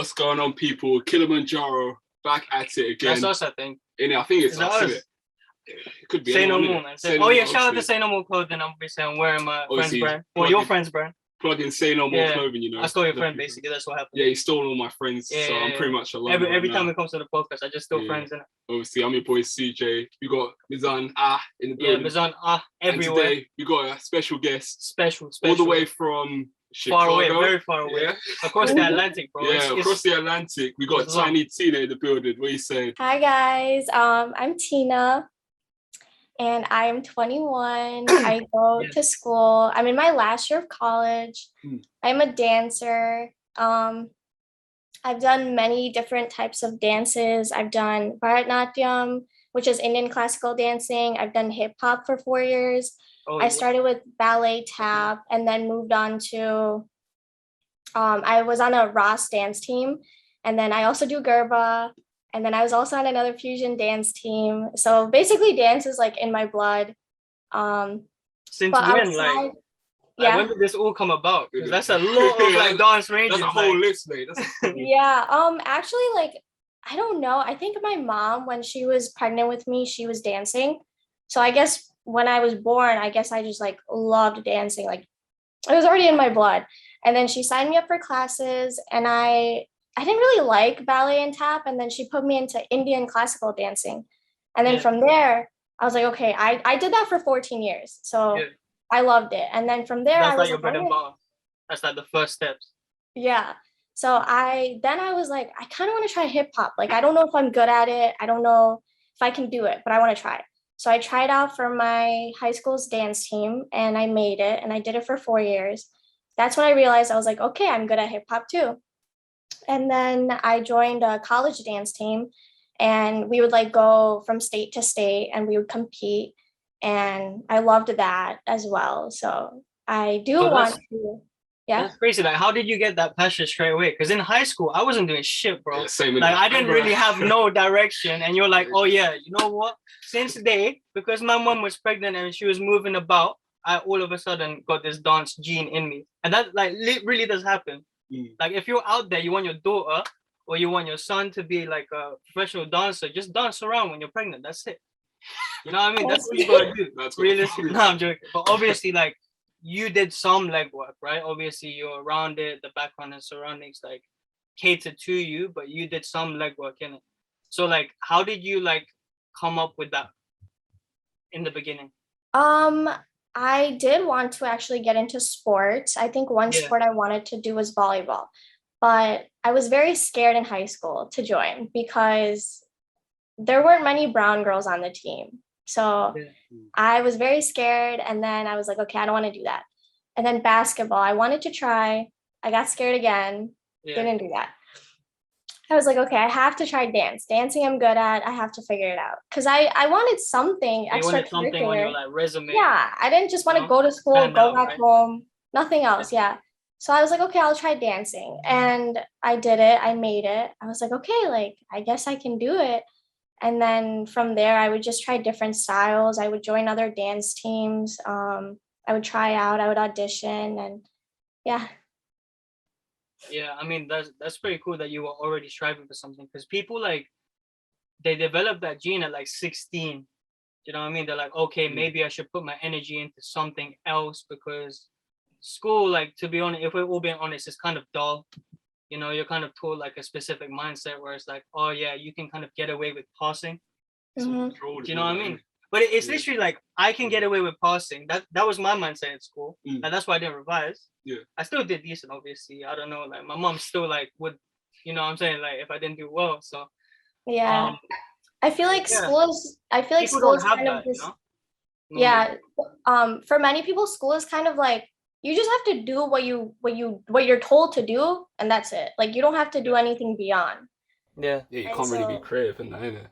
What's going on, people? Kilimanjaro back at it again. That's us, I think. I think it's us, isn't it? It could be. Say anyone, no more, man. Shout out to Say No More Clothing. I'm wearing my friend's brand. Well, your friend's brand. Plug in Say No More Clothing, you know. I stole your friend, basically. That's what happened. Yeah, he stole all my friends, so I'm pretty much alone. Every time it comes to the podcast, I just steal friends, innit? Obviously, I'm your boy CJ. We got Mizanah in the building. Yeah, Mizanah everywhere. And today, we got a special guest. Special. All the way from Chicago. Far away, very far away. Yeah. Across the Atlantic, bro. Across the Atlantic. We got TinyTina in the building. What are you saying? Hi, guys. I'm Tina. And I'm 21. I go to school. I'm in my last year of college. I'm a dancer. I've done many different types of dances. I've done Bharatanatyam, which is Indian classical dancing. I've done hip hop for 4 years. I started with ballet tap and then moved on to, I was on a Ras dance team. And then I also do Garba. And then I was also on another fusion dance team. So basically dance is like in my blood. Since when? When did this all come about? Because that's a lot of like dance ranges. That's a whole list, mate. Actually, like, I don't know. I think my mom, when she was pregnant with me, she was dancing. So I guess when I was born, I guess I just like loved dancing. Like it was already in my blood. And then she signed me up for classes and I didn't really like ballet and tap. And then she put me into Indian classical dancing. And then from there, I was like, okay, I did that for 14 years. So I loved it. And then from there, that's like your bread and butter. That's like the first steps. Yeah. So I was like, I kind of want to try hip hop. Like, I don't know if I'm good at it. I don't know if I can do it, but I want to try. So I tried out for my high school's dance team and I made it and I did it for 4 years. That's when I realized I was like, okay, I'm good at hip hop too. And then I joined a college dance team and we would like go from state to state and we would compete. And I loved that as well. So I do want to. Yeah. That's crazy. Like, how did you get that passion straight away? Because in high school, I wasn't doing shit, bro. Yeah, same like, I didn't really have no direction. And you're like, oh, yeah, you know what? Since day, because my mom was pregnant and she was moving about, I all of a sudden got this dance gene in me. And that like really does happen. Like, if you're out there, you want your daughter or you want your son to be like a professional dancer, just dance around when you're pregnant. That's it. You know what I mean? That's what you gotta do. That's realistically. No, I'm joking. But obviously, like, you did some legwork, right? Obviously, you're around it, the background and surroundings like cater to you, but you did some legwork in it. So, like, how did you like come up with that in the beginning? I did want to actually get into sports. I think one sport I wanted to do was volleyball, but I was very scared in high school to join because there weren't many brown girls on the team. So I was very scared. And then I was like, okay, I don't want to do that. And then basketball, I wanted to try. I got scared again. Didn't do that. I was like, okay, I have to try dance. Dancing I'm good at. I have to figure it out. Because I wanted something extra. Something on your like resume. Yeah, I didn't just want to go to school, go back home, nothing else. Yeah. So I was like, okay, I'll try dancing. And I did it. I made it. I was like, okay, like, I guess I can do it. And then from there, I would just try different styles. I would join other dance teams. I would try out. I would audition. And yeah. Yeah, I mean, that's pretty cool that you were already striving for something, because people like, they develop that gene at like 16. You know what I mean? They're like, okay, maybe I should put my energy into something else, because school, like, to be honest, if we're all being honest, it's kind of dull. You know, you're kind of taught like a specific mindset where it's like, oh yeah, you can kind of get away with passing. Do you know what I mean? But it's literally like, I can get away with passing. That was my mindset at school. And that's why I didn't revise. I still did decent, obviously. I don't know, like, my mom still like would, you know what I'm saying, like, if I didn't do well. So I feel like school is kind of just, for many people, school is kind of like, you just have to do what you're told to do, and that's it. Like, you don't have to do anything beyond. You can't really be creative in that, innit?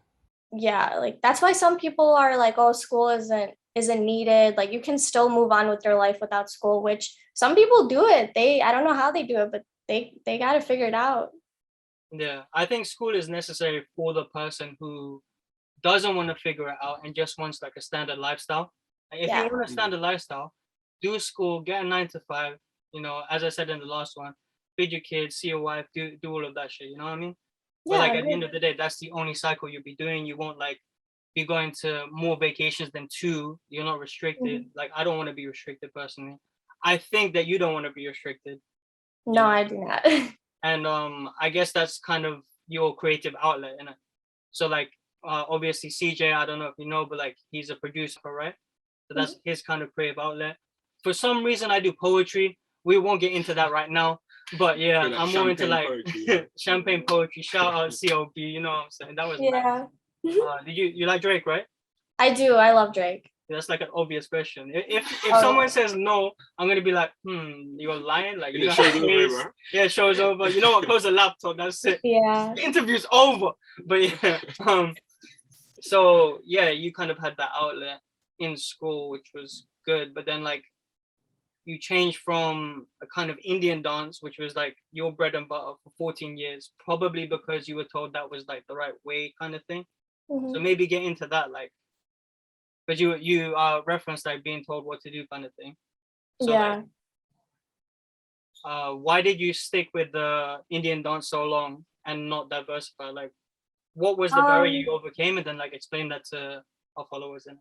Yeah, like, that's why some people are like, oh, school isn't needed. Like, you can still move on with your life without school, which some people do it. I don't know how they do it, but they got to figure it out. Yeah, I think school is necessary for the person who doesn't want to figure it out and just wants like a standard lifestyle. Like, if you want a standard lifestyle, do school, get a 9 to 5. You know, as I said in the last one, feed your kids, see your wife, do all of that shit. You know what I mean? But Yeah, like I at the end agree. of the day, that's the only cycle you'll be doing. You won't like be going to more vacations than 2. You're not restricted. Mhm. Like I don't want to be restricted personally. I think that you don't want to be restricted. No, know? I do not. And I guess that's kind of your creative outlet, innit? So like obviously CJ, I don't know if you know, but like he's a producer, right? So that's Mhm. his kind of creative outlet. For some reason I do poetry. We won't get into that right now. But yeah, Like I'm more into champagne like poetry, yeah. champagne poetry. Shout out COB, you know what I'm saying? That was mad. Yeah. Did you like Drake, right? I do. I love Drake. That's like an obvious question. If Oh, someone yeah. says no, I'm gonna be like, you're lying. Like And you it don't have shows over, face. bro. Yeah, show's over. You know what? Close the laptop. That's it. Yeah. The interview's over. But yeah, so yeah, you kind of had that outlet in school, which was good. But then like you changed from a kind of Indian dance, which was like your bread and butter for 14 years, probably because you were told that was like the right way, kind of thing. So Mhm. maybe get into that, like, but you referenced like being told what to do, kind of thing. So like, Yeah. why did you stick with the Indian dance so long and not diversify? Like, what was the barrier you overcame, and then like explain that to our followers. And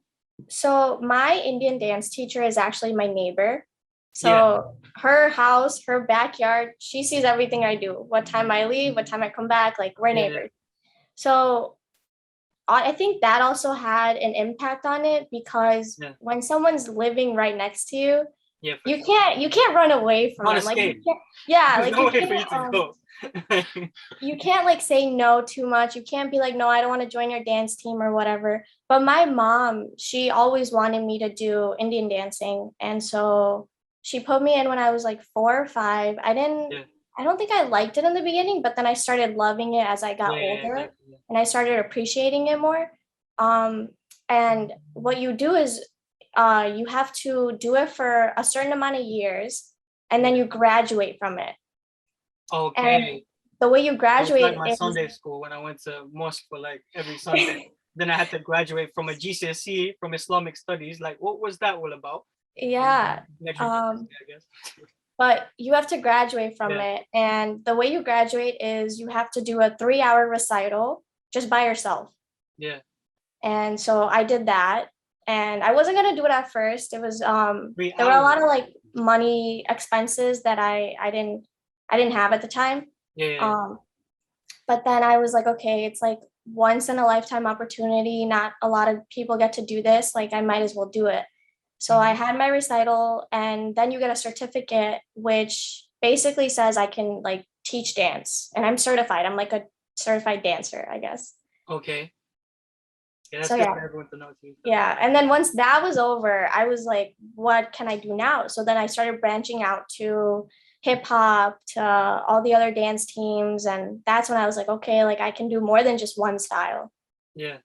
So my Indian dance teacher is actually my neighbor. So Yeah. her house, her backyard, she sees everything I do. What time I leave, what time I come back, like we're Yeah. neighbors. So I think that also had an impact on it because Yeah. when someone's living right next to you, Yeah, for you sure. can't run away from Can't them. Like you escape. can't, yeah, There's like no you way for you can't to go. you can't like say no too much. You can't be like, no, I don't want to join your dance team or whatever. But my mom, she always wanted me to do Indian dancing. And so she put me in when I was like 4 or 5. Yeah. I don't think I liked it in the beginning, but then I started loving it as I got Yeah, older exactly. and I started appreciating it more. And what you do is you have to do it for a certain amount of years and then you graduate from it. Okay. And the way you So it's graduate like my is Sunday school when I went to mosque for like every Sunday. Then I had to graduate from a GCSE from Islamic studies. Like, what was that all about? yeah. I guess. But you have to graduate from Yeah. it. And the way you graduate is you have to do a 3-hour recital just by yourself. Yeah. And so I did that. And I wasn't gonna do it at first. It was 3 there were a lot hours. of like money expenses that I didn't have at the time. Yeah. But then I was like, okay, it's like once in a lifetime opportunity. Not a lot of people get to do this. Like I might as well do it. So I had my recital and then you get a certificate, which basically says I can like teach dance and I'm certified. I'm like a certified dancer, I guess. Okay. Yeah, that's So good yeah. for everyone to know too. Yeah. And then once that was over, I was like, what can I do now? So then I started branching out to hip hop, to all the other dance teams. And that's when I was like, okay, like I can do more than just one style. Yeah.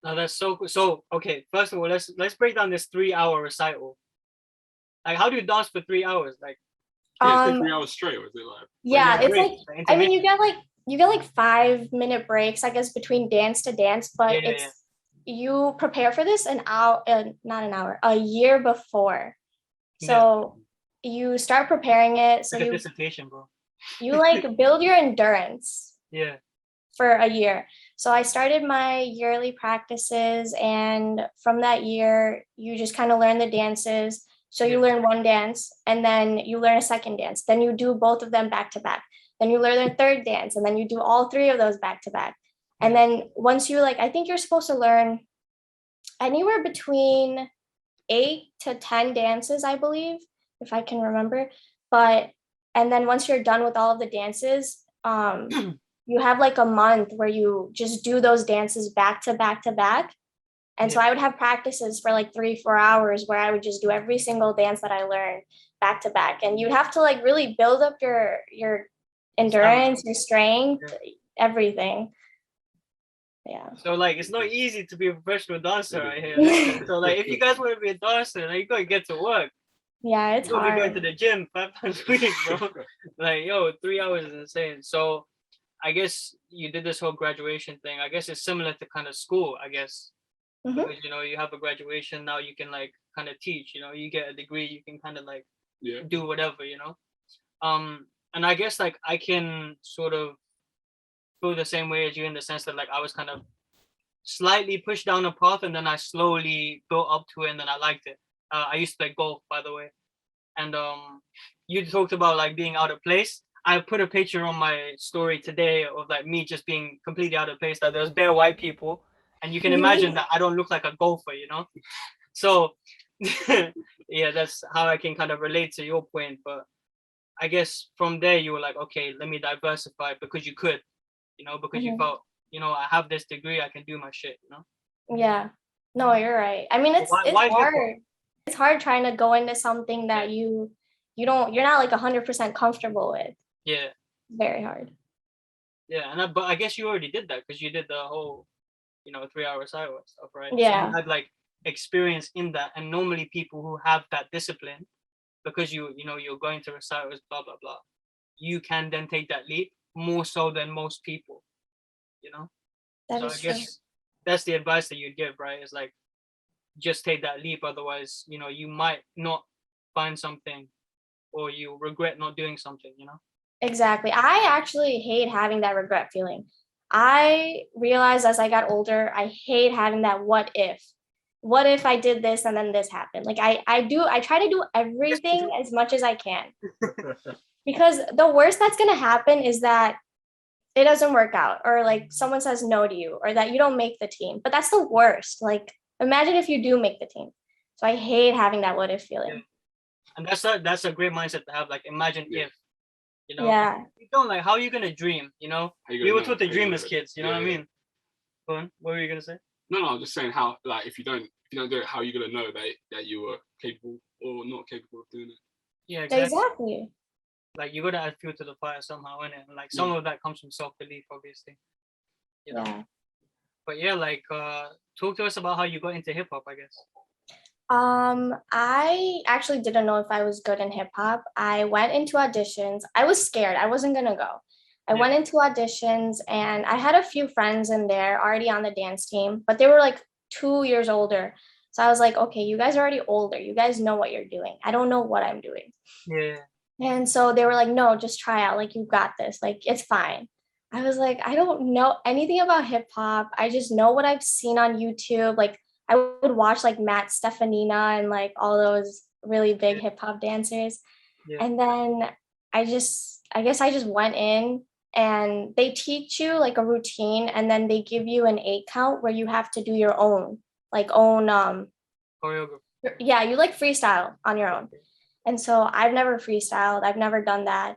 Now that's so cool. So okay, first of all, let's break down this 3-hour recital. Like, how do you dance for 3 hours? Like, Yeah, it's 3 hours straight, was it like? Yeah, it's like, I mean, intermission. you get like 5-minute breaks, I guess, between dance to dance, but Yeah. you prepare for this an hour, not an hour, a year before. Yeah. So you start preparing it. So Like a dissertation, bro. you like build your endurance Yeah. for a year. So I started my yearly practices, and from that year, you just kind of learn the dances. So you learn one dance, and then you learn a second dance. Then you do both of them back to back. Then you learn a third dance, and then you do all 3 of those back to back. And then once you like, I think you're supposed to learn anywhere between 8 to 10 dances, I believe, if I can remember. And then once you're done with all of the dances, you have like a month where you just do those dances back to back to back. And so I would have practices for like 3-4 hours where I would just do every single dance that I learned back to back. And you'd have to like really build up your endurance, your strength, everything. Yeah. So like, it's not easy to be a professional dancer right here. So like, if you guys want to be a dancer, like, you gotta get to work. Yeah, it's You're gonna be going hard. to the gym 5 times a week, bro. Like, yo, 3 hours is insane. So I guess you did this whole graduation thing. I guess it's similar to kind of school, I guess. Mhm. Because, you know, you have a graduation, now you can like kind of teach, you know, you get a degree, you can kind of like do whatever, you know. And I guess like I can sort of feel the same way as you in the sense that like I was kind of slightly pushed down a path and then I slowly built up to it and then I liked it. I used to play golf, by the way. And you talked about like being out of place. I put a picture on my story today of like me just being completely out of place, that there's bare white people. And you can imagine that I don't look like a golfer, you know? So yeah, that's how I can kind of relate to your point. But I guess from there you were like, okay, let me diversify, because you could, you know, because you felt, you know, I have this degree, I can do my shit, you know? Yeah. No, you're right. I mean, it's Why hard. It's hard trying to go into something that you're not like 100% comfortable with. Yeah. Very hard. Yeah, and but I guess you already did that because you did the whole, you know, 3-hour sidewalk stuff, right? Yeah. So you had like experience in that, and normally people who have that discipline, because you know you're going to recitals, blah blah blah, you can then take that leap more so than most people, you know. That So is I guess that's the advice that you'd give, right? Is like just take that leap, otherwise, you know, you might not find something, or you regret not doing something, you know. Exactly. I actually hate having that regret feeling. I realized as I got older, I hate having that what if I did this and then this happened. Like I try to do everything as much as I can. Because the worst that's going to happen is that it doesn't work out, or like someone says no to you, or that you don't make the team. But that's the worst. Like imagine if you do make the team. So I hate having that what if feeling. And that's a great mindset to have. Like imagine if, you know. Yeah. You don't, like, how are you gonna dream, you know? We were taught to dream as kids, you know what I mean? Go on, what were you gonna say? No, I'm just saying how, like, if you don't do it, how are you gonna know that you were capable or not capable of doing it? Yeah, Exactly. Like you gotta add fuel to the fire somehow, innit? And like some of that comes from self-belief, obviously. You know? Yeah. But yeah, like talk to us about how you got into hip hop, I guess. I actually didn't know if I was good in hip hop. I went into auditions. I was scared. I wasn't gonna go. I went into auditions and I had a few friends in there already on the dance team, but they were like 2 years older. So I was like, okay, you guys are already older. You guys know what you're doing. I don't know what I'm doing. Yeah. And so they were like, no, just try out. Like, you got this. Like, it's fine. I was like, I don't know anything about hip hop. I just know what I've seen on YouTube. Like, I would watch like Matt Stefanina and like all those really big hip hop dancers. Yeah. And then I guess I just went in, and they teach you like a routine, and then they give you an 8 count where you have to do your own choreography. Yeah, you like freestyle on your own. And so I've never freestyled. I've never done that.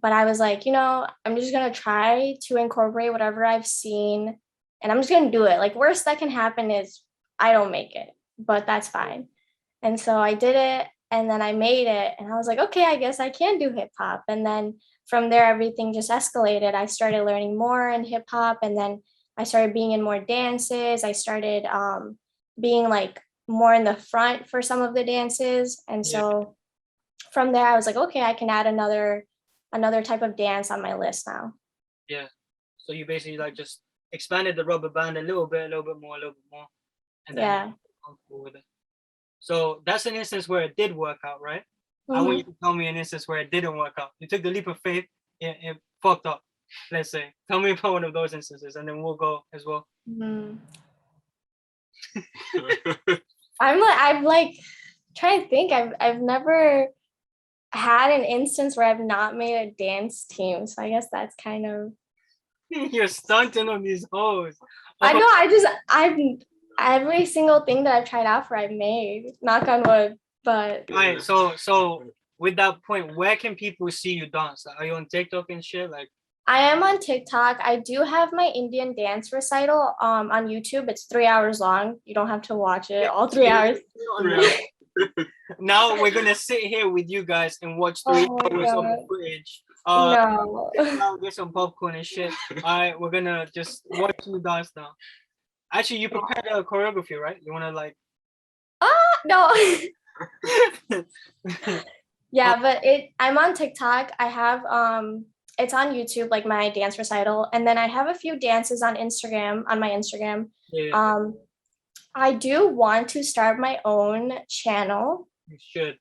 But I was like, I'm just going to try to incorporate whatever I've seen, and I'm just going to do it. Like, worst that can happen is I don't make it, but that's fine. And so I did it, and then I made it, and I was like, okay, I guess I can do hip hop. And then from there, everything just escalated. I started learning more in hip hop, and then I started being in more dances. I started being like more in the front for some of the dances. And so from there, I was like, okay, I can add another type of dance on my list now. Yeah. So you basically like just expanded the rubber band a little bit more. And then you're comfortable with it. So that's an instance where it did work out, right? I want you to tell me an instance where it didn't work out. You took the leap of faith, it fucked up, let's say. Tell me about one of those instances, and then we'll go as well. I'm like trying to think. I've never had an instance where I've not made a dance team, so I guess that's kind of You're stunting on these hoes. I know. Every single thing that I've tried out for, I've made. Knock on wood. But all right, so with that point, where can people see you dance? Are you on TikTok and shit? Like, I am on TikTok. I do have my Indian dance recital on YouTube. It's 3 hours long. You don't have to watch it all 3 hours. Now we're gonna sit here with you guys and watch 3 hours of footage. No. Now get some popcorn and shit. All right, we're gonna just watch you dance now. Actually, you prepared a choreography, right? You wanna like? No. Yeah, but I'm on TikTok. I have it's on YouTube, like my dance recital, and then I have a few dances on my Instagram. Yeah. I do want to start my own channel. You should.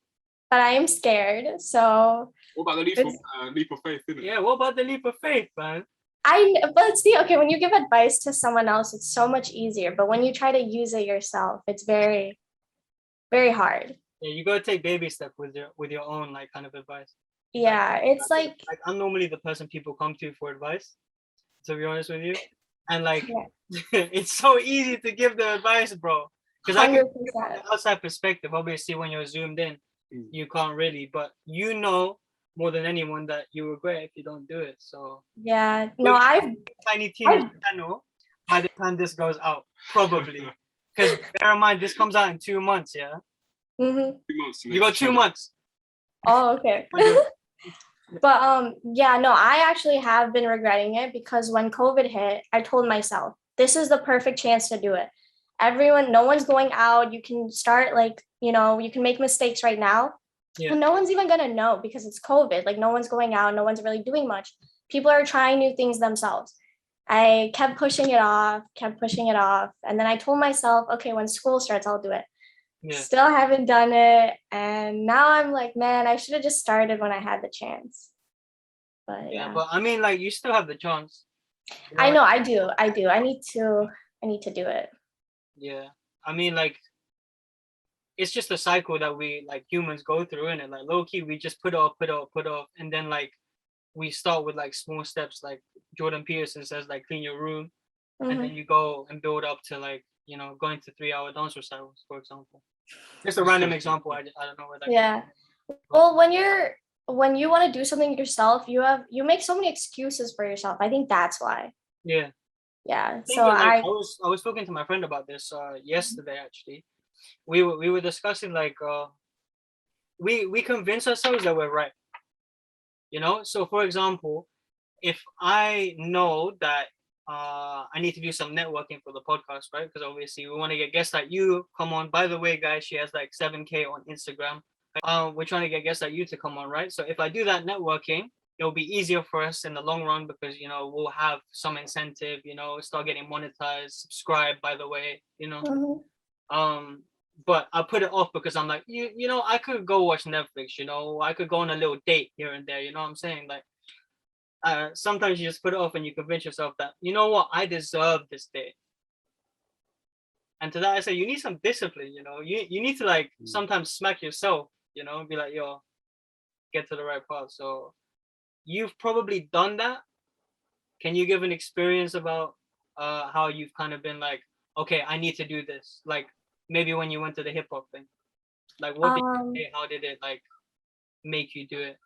but I am scared. So What about the leap of faith, isn't it? Yeah, what about the leap of faith, man? but see, okay, when you give advice to someone else, it's so much easier. But when you try to use it yourself, it's very, very hard. Yeah, you gotta take baby steps with your own like kind of advice. Yeah, it's like I'm normally the person people come to for advice, to be honest with you. And like yeah, it's so easy to give the advice, bro. Because I can give from 100%. the outside perspective, obviously when you're zoomed in, you can't really, but you know more than anyone that you regret if you don't do it. So Yeah, no, TinyTina channel by the time this goes out, probably. Because bear in mind, this comes out in 2 months, yeah? mhm. 2 months. You got 2 months. Oh, okay. But yeah, no, I actually have been regretting it because when COVID hit, I told myself, this is the perfect chance to do it. Everyone, no one's going out. You can start like, you can make mistakes right now. Yeah. And no one's even gonna know because it's COVID. Like no one's going out, no one's really doing much. People are trying new things themselves. I kept pushing it off, and then I told myself, okay, when school starts, I'll do it. Yeah. Still haven't done it, and now I'm like, man, I should have just started when I had the chance. But Yeah, yeah, but I mean, like, you still have the chance. You I know, I do. I need to do it. Yeah, I mean, like, it's just a cycle that we like humans go through, and like low key, we just put off, and then like we start with like small steps, like Jordan Peterson says, like clean your room, and then you go and build up to like going to 3-hour dance recitals, for example. Just a random example. I don't know where that. Yeah. Well, when you want to do something yourself, you make so many excuses for yourself. I think that's why. Yeah. Yeah. So So like, I was talking to my friend about this yesterday actually. We were discussing like we convince ourselves that we're right. So for example, if I know that I need to do some networking for the podcast, right? Because obviously we want to get guests like you come on. By the way, guys, she has like 7K on Instagram. We're trying to get guests like you to come on, right? So if I do that networking, it'll be easier for us in the long run because we'll have some incentive, start getting monetized, subscribe, by the way, but I put it off because I'm like, I could go watch Netflix, I could go on a little date here and there, you know what I'm saying? Like sometimes you just put it off and you convince yourself that, you know what, I deserve this date. And to that I say, you need some discipline, you need to like sometimes smack yourself, be like, yo, get to the right path. So you've probably done that. Can you give an experience about how you've kind of been like, okay, I need to do this? Like maybe when you went to the hip hop thing, like what did you say? How did it like make you do it?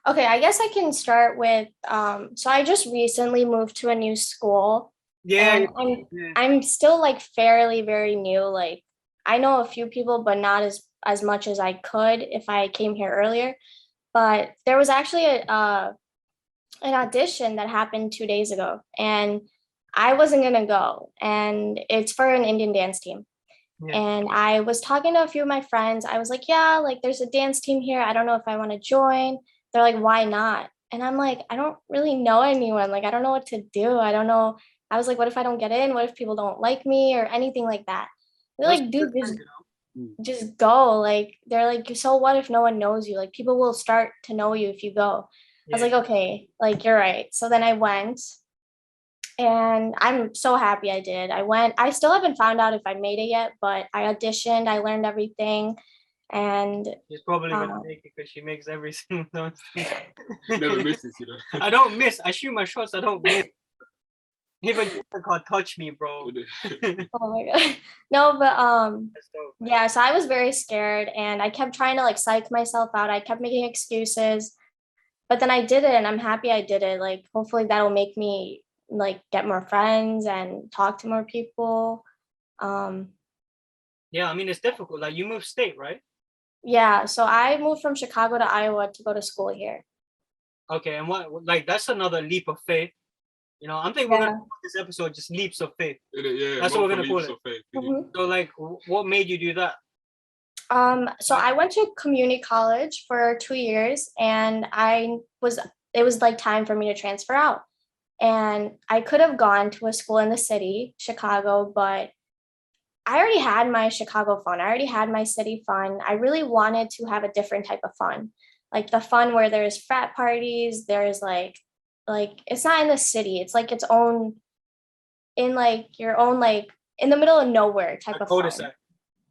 Okay, I guess I can start with so I just recently moved to a new school. Yeah. And I'm still like fairly very new. Like I know a few people, but not as much as I could if I came here earlier. But there was actually an audition that happened 2 days ago, and I wasn't gonna go. And it's for an Indian dance team. Yeah. And I was talking to a few of my friends. I was like, yeah, like there's a dance team here. I don't know if I want to join. They're like, why not? And I'm like, I don't really know anyone. Like, I don't know what to do. I don't know. I was like, what if I don't get in? What if people don't like me or anything like that? They're like, dude, just go. Like, they're like, so what if no one knows you? Like, people will start to know you if you go. I was like, okay, like, you're right. So then I went. And I'm so happy I did. I went. I still haven't found out if I made it yet, but I auditioned. I learned everything, and she's probably gonna make it because she makes everything. Never misses, I don't miss. I shoot my shots. I don't miss. Even can't touch me, bro. Oh my god. No, but yeah. So I was very scared, and I kept trying to like psych myself out. I kept making excuses, but then I did it, and I'm happy I did it. Like, hopefully that'll make me like get more friends and talk to more people. Yeah, I mean it's difficult. Like you moved state, right? Yeah, so I moved from Chicago to Iowa to go to school here. Okay, and what like that's another leap of faith. I'm thinking we're gonna call this episode just leaps of faith. Yeah, that's what we're gonna call it. So like what made you do that? So I went to community college for 2 years, and it was like time for me to transfer out. And I could have gone to a school in the city, Chicago, but I already had my Chicago fun. I already had my city fun. I really wanted to have a different type of fun, like the fun where there's frat parties. There's like it's not in the city. It's like its own, in like your own, like in the middle of nowhere type of fun.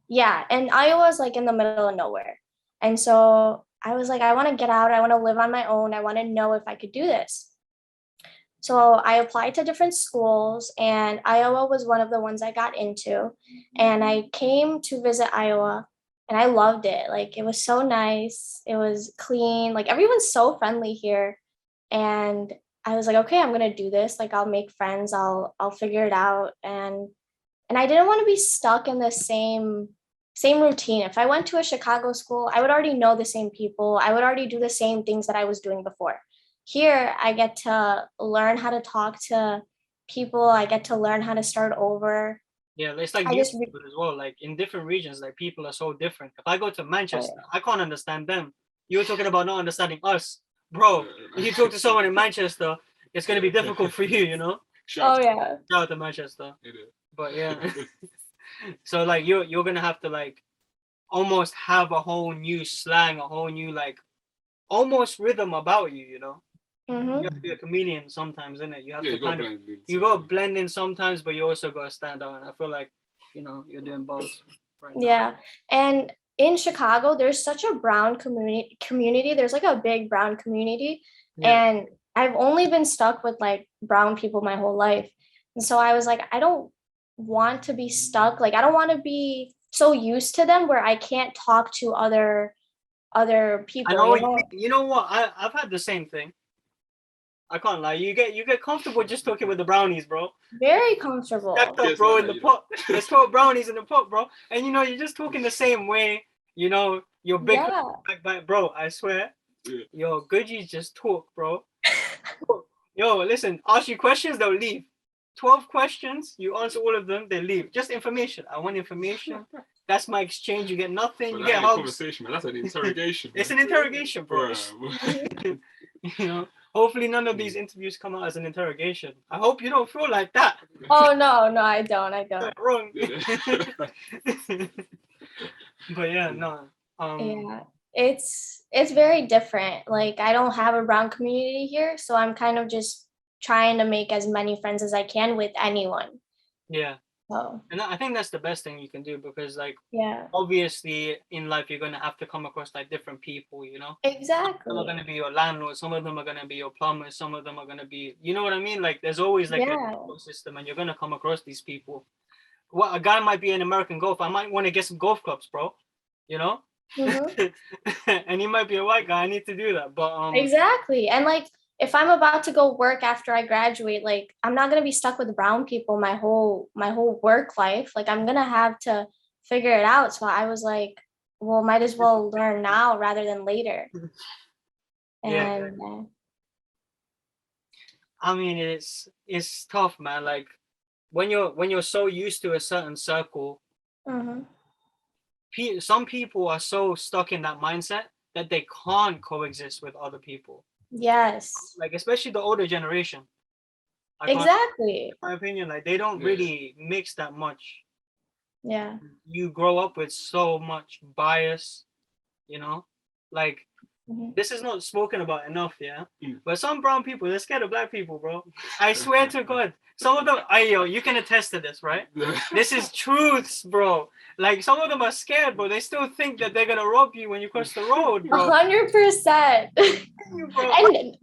Yeah, and Iowa's like in the middle of nowhere, and so I was like, I want to get out. I want to live on my own. I want to know if I could do this. So I applied to different schools, and Iowa was one of the ones I got into. And I came to visit Iowa, and I loved it. Like, it was so nice. It was clean. Like, everyone's so friendly here. And I was like, okay, I'm gonna do this. Like, I'll make friends. I'll figure it out. And I didn't want to be stuck in the same routine. If I went to a Chicago school, I would already know the same people. I would already do the same things that I was doing before. Here, I get to learn how to talk to people. I get to learn how to start over. Yeah, it's like as well. Like in different regions, like people are so different. If I go to Manchester, I can't understand them. You're talking about not understanding us, bro. If you talk to someone in Manchester, it's gonna be difficult for you, you know. Shout out to Manchester. But yeah, so like you're gonna have to like almost have a whole new slang, a whole new like almost rhythm about you, you know. Mm-hmm. You have to be a comedian sometimes, isn't it? You have to kind of you got to blend in sometimes, but you also got to stand out. And I feel like, you know, you're doing both right now. Yeah, and in Chicago, there's such a brown community. There's like a big brown community, and I've only been stuck with like brown people my whole life, and so I was like, I don't want to be stuck. Like, I don't want to be so used to them where I can't talk to other people. You know what? I've had the same thing. I can't lie. You get comfortable just talking with the brownies, bro. Very comfortable. Stacked up, bro, in the pot. There's 12 brownies in the pot, bro. And you know, you're just talking the same way. You know, you're big, bro. I swear, yo, Goodies just talk, bro. Yo, listen. Ask you questions, they'll leave. 12 questions, you answer all of them, they leave. Just information. I want information. That's my exchange. You get nothing. You get hugs. Conversation, man. That's an interrogation. It's an interrogation, bro. You know. Hopefully none of these interviews come out as an interrogation. I hope you don't feel like that. Oh no, I don't. Wrong. But yeah, no. Yeah, it's very different. Like, I don't have a brown community here, so I'm kind of just trying to make as many friends as I can with anyone. Yeah. Oh. And I think that's the best thing you can do, because like obviously in life you're gonna have to come across like different people, you know. Exactly. Some are gonna be your landlord, some of them are gonna be your plumbers, some of them are gonna be, you know what I mean? Like there's always like an ecosystem, and you're gonna come across these people. Well, a guy might be in American golf. I might want to get some golf clubs, bro. You know. Mm-hmm. And he might be a white guy. I need to do that, but exactly. And like, if I'm about to go work after I graduate, like I'm not gonna be stuck with brown people my whole work life. Like, I'm gonna have to figure it out. So I was like, well, might as well learn now rather than later. And I mean, it's tough, man. Like when you're so used to a certain circle, some people are so stuck in that mindset that they can't coexist with other people. Yes. Like, especially the older generation. Exactly. In my opinion, like they don't really mix that much. Yeah. You grow up with so much bias, you know? Like, this is not spoken about enough, but some brown people, they're scared of black people, bro. I swear to God. Some of them, you can attest to this, right? This is truths, bro. Like, some of them are scared, bro. They still think that they're gonna rob you when you cross the road, bro. 100%. And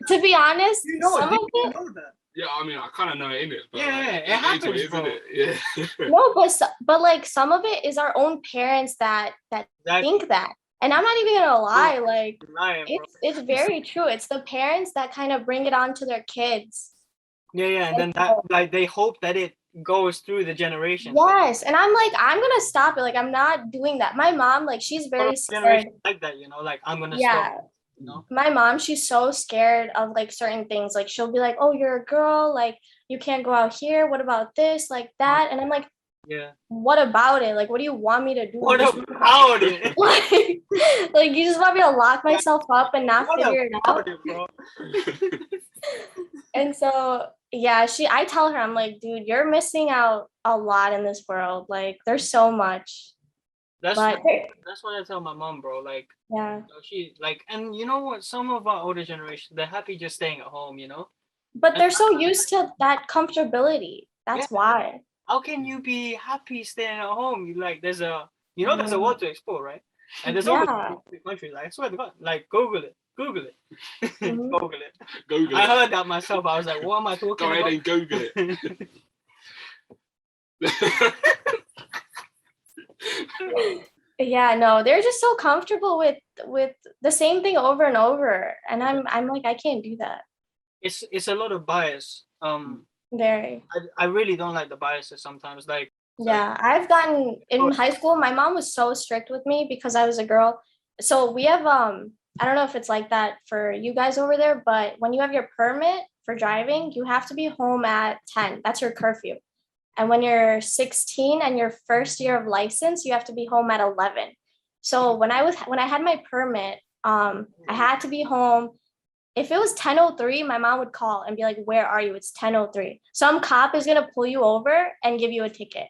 to be honest, some of it. Yeah, I mean, I kind of know it, innit? It happens, bro. Yeah. No, but like some of it is our own parents that think that. And I'm not even gonna lie, like it's very true. It's the parents that kind of bring it on to their kids. Yeah, and then that, like, they hope that it goes through the generation. Yes, and I'm like, I'm gonna stop it. Like, I'm not doing that. My mom, like, she's very scared. Like that, you know, like I'm gonna stop. You know? My mom, she's so scared of like certain things. Like, she'll be like, "Oh, you're a girl. Like, you can't go out here. What about this? Like that?" And I'm like, what about it? Like, what do you want me to do? What about it? like you just want me to lock myself up and not figure it out? It, bro? And so yeah, I tell her, I'm like, dude, you're missing out a lot in this world. Like, there's so much. That's But that's what I tell my mom, bro. Like, yeah, she like, and you know what? Some of our older generation, they're happy just staying at home, you know. but And they're so used to that comfortability. yeah, That's why. how can you be happy staying at home? You like, there's a, there's a Mhm. world to explore, right? And there's always Yeah. countries. Like, I swear to God, like Google it, Mhm. Google it. Google I it. heard that myself. I was like, what am I talking Go ahead about? and Google it. Yeah, no, they're just so comfortable with the same thing over and over. And I'm like, I can't do that. It's a lot of bias. Very. I really don't like the biases sometimes. Like, Yeah, I've gotten in high school, my mom was so strict with me because I was a girl. So we have I don't know if it's like that for you guys over there, but when you have your permit for driving, you have to be home at 10. That's your curfew. And when you're 16 and your first year of license, you have to be home at 11. So when I had my permit, I had to be home. If it was 10:03, my mom would call and be like, "Where are you? It's 10:03. Some cop is gonna pull you over and give you a ticket."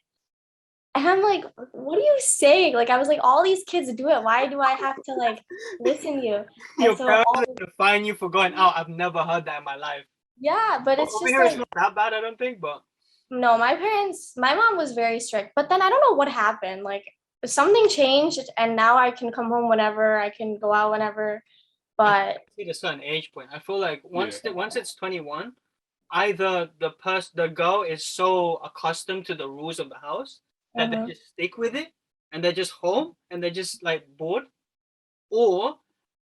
And I'm like, "What are you saying?" Like I was like, "All these kids do it. Why do I have to like listen to you?" your And so parents are gonna fine you for going out. I've never heard that in my life. yeah, but it's Over just here, it's like not that bad, I don't think, but no, my mom was very strict, but then I don't know what happened. Like something changed and now I can come home whenever, I can go out whenever. But I see a certain age point. I feel like once it's 21, either the girl is so accustomed to the rules of the house that they just stick with it and they're just home and they're just like bored, or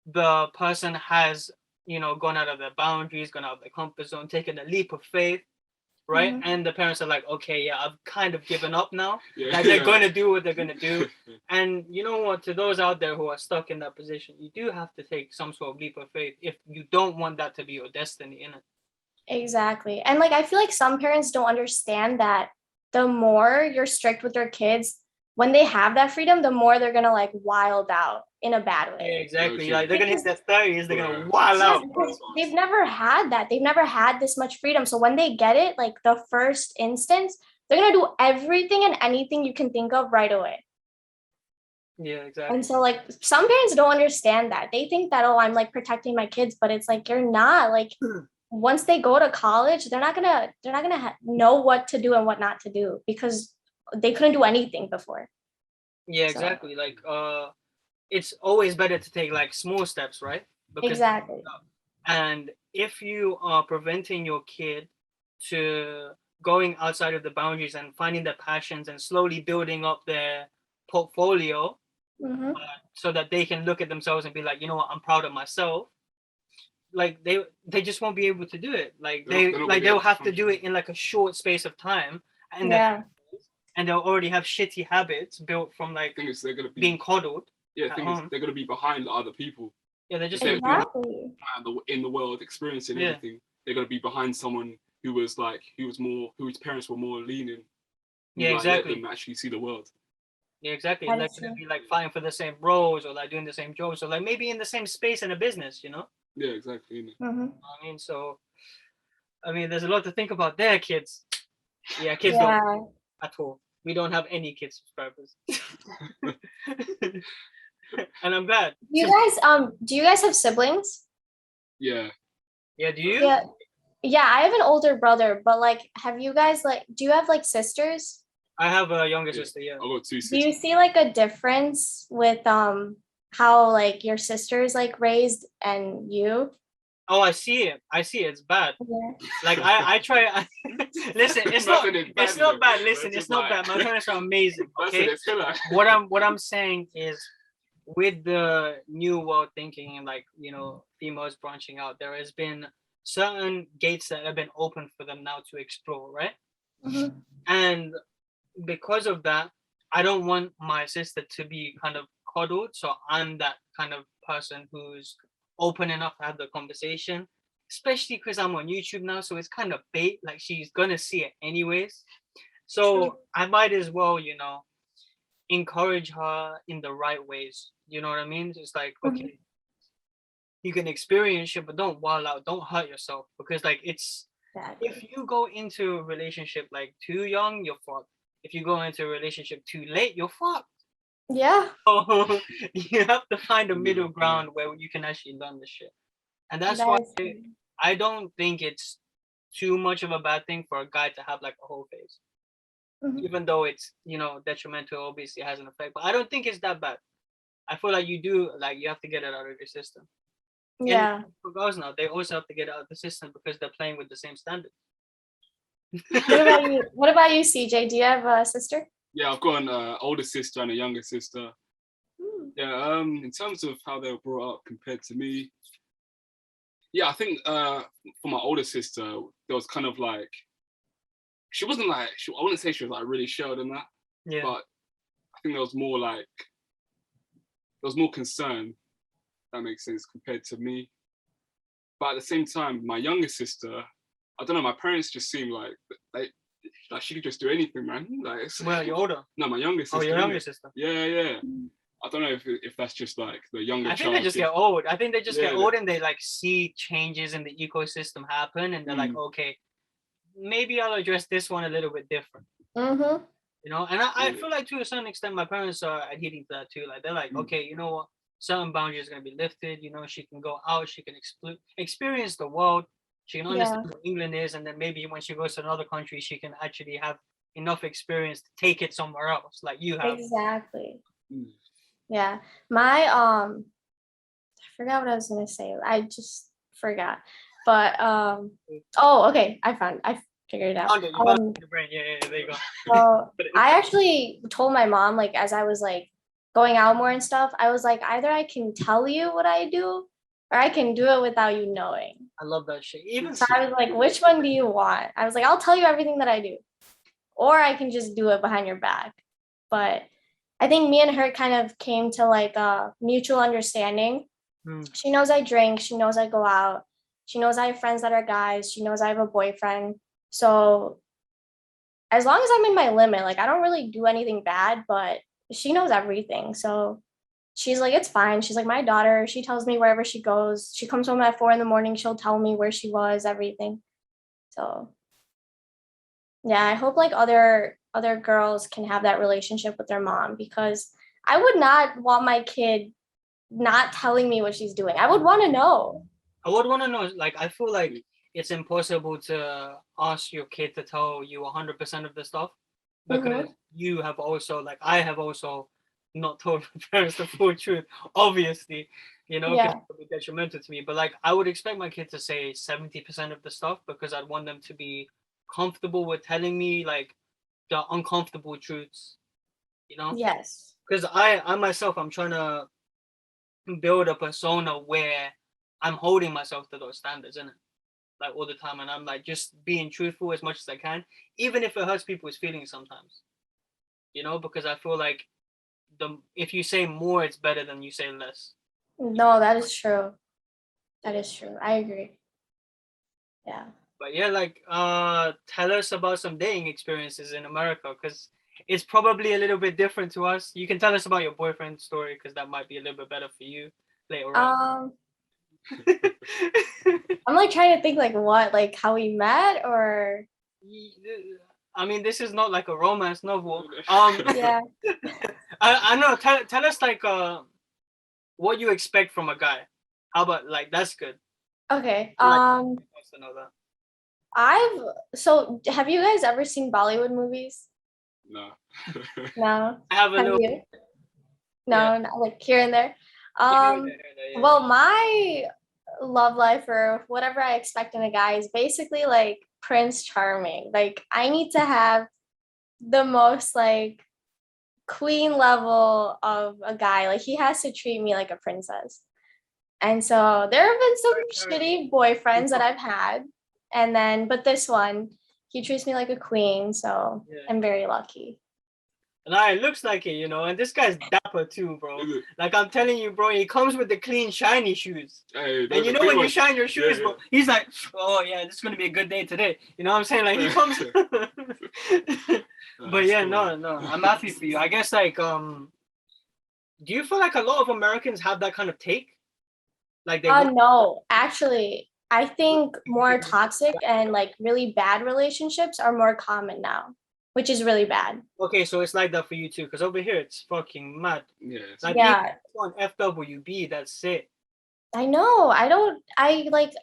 the person has gone out of their boundaries, gone out of their comfort zone, taken a leap of faith, right? And the parents are like, okay, yeah, I've kind of given up now. Like they're going to do what they're going to do. And you know what? To those out there who are stuck in that position, you do have to take some sort of leap of faith if you don't want that to be your destiny, innit? exactly. And like I feel like some parents don't understand that the more you're strict with your kids, when they have that freedom, the more they're gonna like wild out in a bad way. Yeah, exactly. No, Like they're gonna hit Because their 30s, they're gonna wild out. because they've never had that. They've never had this much freedom. So when they get it, like the first instance, they're gonna do everything and anything you can think of right away. Yeah, exactly. And so like some parents don't understand that. They think that, oh, I'm like protecting my kids, but it's like you're not. Like once they go to college, they're not gonna know what to do and what not to do because they couldn't do anything before. Yeah, So, exactly. Like it's always better to take like small steps, right? Because exactly. and if you are preventing your kid to going outside of the boundaries and finding their passions and slowly building up their portfolio, so that they can look at themselves and be like, you know what, I'm proud of myself. Like they just won't be able to do it. Like they'll have to do it in like a short space of time, and and they'll already have shitty habits built from like they're gonna be being coddled. Yeah, they're gonna be behind other people. Yeah, they're just exactly in the world, experiencing everything. They're gonna be behind someone whose parents were more lenient. Yeah, exactly. Let them actually see the world. Yeah, exactly. Like gonna be like fighting for the same roles or like doing the same jobs or like maybe in the same space in a business, you know? Yeah, exactly. I mean, there's a lot to think about there, kids. Yeah, kids don't at all. We don't have any kid subscribers. And I'm glad. Do you guys have siblings? Yeah. Yeah, do you? Yeah, I have an older brother, but like have you guys do you have like sisters? I have a younger sister, yeah. I've got 2 sisters. Do you see like a difference with how like your sister's like raised and you? Oh, I see it. It's bad. Yeah. Like I try. Listen, it's not bad. Listen, it's not bad. My parents are amazing. Okay. What I'm saying is, with the new world thinking and like females branching out, there has been certain gates that have been opened for them now to explore, right? And because of that, I don't want my sister to be kind of coddled. So I'm that kind of person who's open enough to have the conversation, especially because I'm on YouTube now, so it's kind of bait, like she's gonna see it anyways. So I might as well encourage her in the right ways, you know what I mean? It's like, okay, you can experience it, but don't wild out, don't hurt yourself, because like it's Exactly. if you go into a relationship like too young, you're fucked. If you go into a relationship too late, you're fucked. Yeah. So you have to find a middle ground where you can actually learn the shit. And that's why That is I don't think it's too much of a bad thing for a guy to have like a whole phase. Mhm. Even though it's, detrimental, obviously has an effect. But I don't think it's that bad. I feel like you have to get it out of your system. And Yeah. for girls now, they also have to get it out of the system because they're playing with the same standard. What about you? What about you, CJ? Do you have a sister? Yeah, I've got an older sister and a younger sister. Hmm. Yeah, in terms of how they were brought up compared to me, yeah, I think for my older sister, there was kind of like, she wasn't like, I wouldn't say she was like really sheltered in that, Yeah. but I think there was more like, there was more concern, if that makes sense, compared to me. But at the same time, my younger sister, I don't know, my parents just seem like she could just do anything, man. Like, Well, you're older. No, my younger sister. Oh, your younger sister. Yeah. I don't know if that's just like the younger I think child. they just get old. I think they just get Yeah. old and they like see changes in the ecosystem happen and they're like, okay, maybe I'll address this one a little bit different. Mm-hmm. And I feel like to a certain extent my parents are adhering to that too. Like they're like, okay, you know what? Certain boundaries are gonna be lifted. She can go out, she can experience the world, she can understand what England is, and then maybe when she goes to another country, she can actually have enough experience to take it somewhere else, like you have. Exactly. Yeah. My I forgot what I was gonna say. I just forgot. But okay, I figured it out. Your brain. Yeah, there you go. So I actually told my mom, like, as I was like going out more and stuff, I was like, either I can tell you what I do or I can do it without you knowing. I love that shit. So I was like, which one do you want? I was like, I'll tell you everything that I do, or I can just do it behind your back. But I think me and her kind of came to like a mutual understanding. She knows I drink. She knows I go out. She knows I have friends that are guys. She knows I have a boyfriend. So as long as I'm in my limit, like I don't really do anything bad, but she knows everything. So she's like, it's fine. She's like my daughter. She tells me wherever she goes. She comes home at 4 a.m. She'll tell me where she was, everything. So yeah, I hope like other girls can have that relationship with their mom, because I would not want my kid not telling me what she's doing. I would want to know. I would want to know, like, I feel like it's impossible to ask your kid to tell you 100% of the stuff, because you have also, like, I have also not told my parents the full truth, obviously, because it would be detrimental to me. But like, I would expect my kid to say 70% of the stuff, because I'd want them to be comfortable with telling me like the uncomfortable truths, Yes. Because I myself, I'm trying to build a persona where I'm holding myself to those standards, innit? Like all the time, and I'm like just being truthful as much as I can, even if it hurts people's feelings sometimes, because I feel like if you say more, it's better than you say less. No, that is true. That is true. I agree. Yeah. But yeah, like tell us about some dating experiences in America, because it's probably a little bit different to us. You can tell us about your boyfriend story, because that might be a little bit better for you later on. I'm like trying to think like what, like how we met, or I mean, this is not like a romance novel. Yeah. I know. Tell us like what you expect from a guy. How about like that's good. Okay. Wants to know that. So have you guys ever seen Bollywood movies? No. No. I have a little. You? No, not like here and there. Yeah. Well, my love life, or whatever I expect in a guy, is basically like Prince Charming. Like I need to have the most like queen level of a guy. Like he has to treat me like a princess. And so there have been some shitty boyfriends that I've had, but this one, he treats me like a queen, so I'm very lucky. Nah, it looks like it, and this guy's dapper too, bro. Like I'm telling you, bro, he comes with the clean, shiny shoes. Hey, and when you shine your shoes, bro, he's like, oh yeah, this is gonna be a good day today. You know what I'm saying? Like he comes. But yeah, no, I'm happy for you. I guess like, do you feel like a lot of Americans have that kind of take? Like they no, actually, I think more toxic and like really bad relationships are more common now, which is really bad. Okay, so it's like that for you too, because over here it's fucking mad. Yeah. Like Yeah. on FWB, that's it. I know. I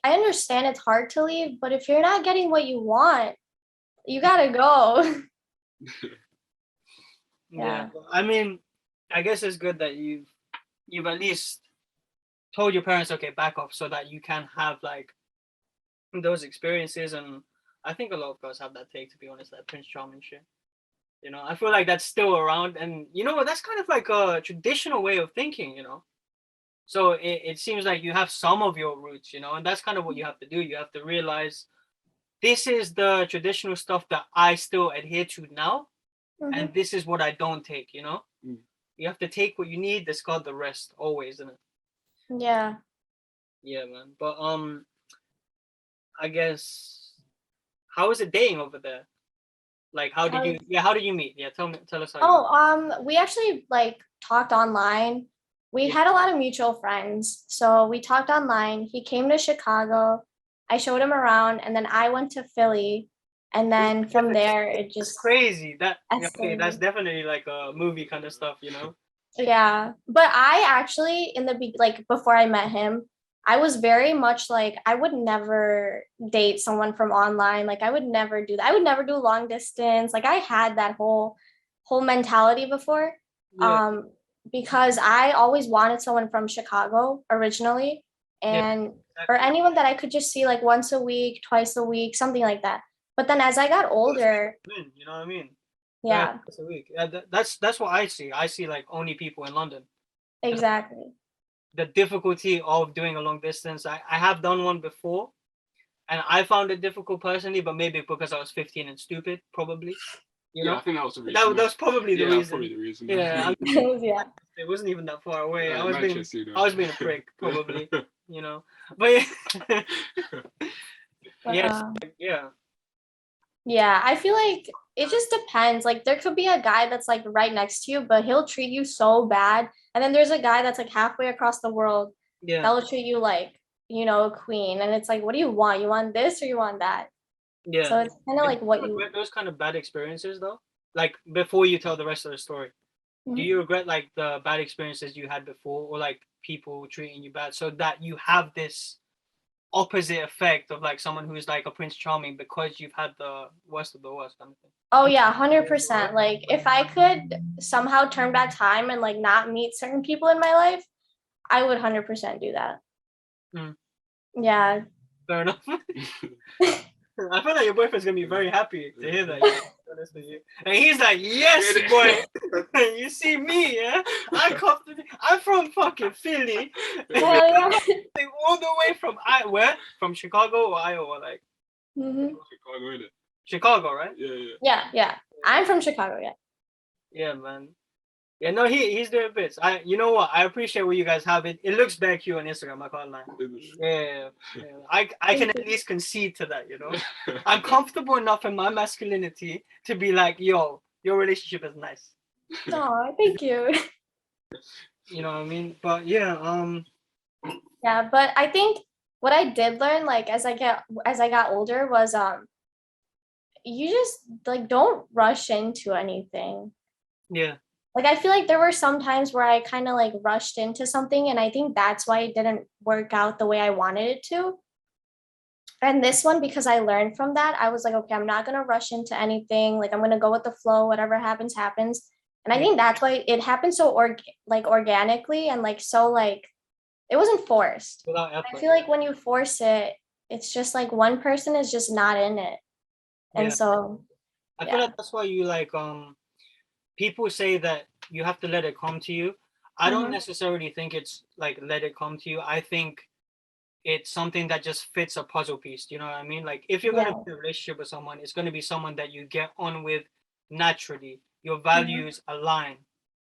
understand it's hard to leave, but if you're not getting what you want, you gotta go. Yeah. I mean, I guess it's good that you've at least told your parents, okay, back off, so that you can have like those experiences. And I think a lot of girls have that take, to be honest, that Prince Charming shit. You know, I feel like that's still around, and you know what? That's kind of like a traditional way of thinking, you know. So it seems like you have some of your roots, you know, and that's kind of what you have to do. You have to realize this is the traditional stuff that I still adhere to now, and this is what I don't take, you know. You have to take what you need, discard the rest, always, isn't it? Yeah. Yeah, man. But I guess, how is it dating over there? Like, how did you meet? Yeah, tell us how. We actually like talked online. We had a lot of mutual friends, so we talked online. He came to Chicago. I showed him around, and then I went to Philly, and then from there it just crazy. Okay, that's definitely like a movie kind of stuff, you know. Yeah, but I actually like before I met him, I was very much like I would never date someone from online. Like I would never do that. I would never do long distance. Like I had that whole mentality before. Because I always wanted someone from Chicago originally, and or anyone that I could just see like once a week, twice a week, something like that. But then as I got older, you know what I mean? Yeah. Twice a week. That's what I see. I see like only people in London. Exactly. The difficulty of doing a long distance. I have done one before, and I found it difficult personally, but maybe because I was 15 and stupid, probably. You know? I think that was the reason. That was probably the reason. Probably the reason. Yeah, yeah. It wasn't even that far away. I was being a prick, probably. You know, but yeah, I feel like it just depends. Like there could be a guy that's like right next to you, but he'll treat you so bad, and then there's a guy that's like halfway across the world that will treat you like, you know, a queen, and it's like, what do you want? You want this or you want that? Yeah. So it's kind of like what you. Those kind of bad experiences though. Like before you tell the rest of the story, do you regret like the bad experiences you had before, or like people treating you bad, so that you have this opposite effect of like someone who's like a Prince Charming because you've had the worst of the worst kind of thing? Oh yeah, 100%. Like if I could somehow turn back time and like not meet certain people in my life, I would 100% do that. Yeah. Fair enough. I feel like your boyfriend's gonna be very happy to hear that. And he's like, yes, boy. You see me, yeah? I'm from fucking Philly. All the way from where? From Chicago or Iowa, like. Chicago, isn't it? Chicago, right? Yeah. I'm from Chicago, yeah. Yeah, man. Yeah, no, he's doing bits. You know what? I appreciate what you guys have. It looks very cute on Instagram. I can't lie. Yeah. I can at least concede to that. You know, I'm comfortable enough in my masculinity to be like, yo, your relationship is nice. Oh, thank you. You know what I mean? But yeah, Yeah, but I think what I did learn, like as I got older, was you just like don't rush into anything. Yeah. Like, I feel like there were some times where I kind of like rushed into something, and I think that's why it didn't work out the way I wanted it to. And this one, because I learned from that, I was like, okay, I'm not going to rush into anything. Like, I'm going to go with the flow, whatever happens, happens. And I think that's why it happened so organically, and like, so like, it wasn't forced. Without effort. I feel like when you force it, it's just like one person is just not in it. And so I feel like that's why you like, people say that you have to let it come to you. I don't necessarily think it's like let it come to you. I think it's something that just fits a puzzle piece. You know what I mean? Like if you're going to be in a relationship with someone, it's going to be someone that you get on with naturally. Your values align,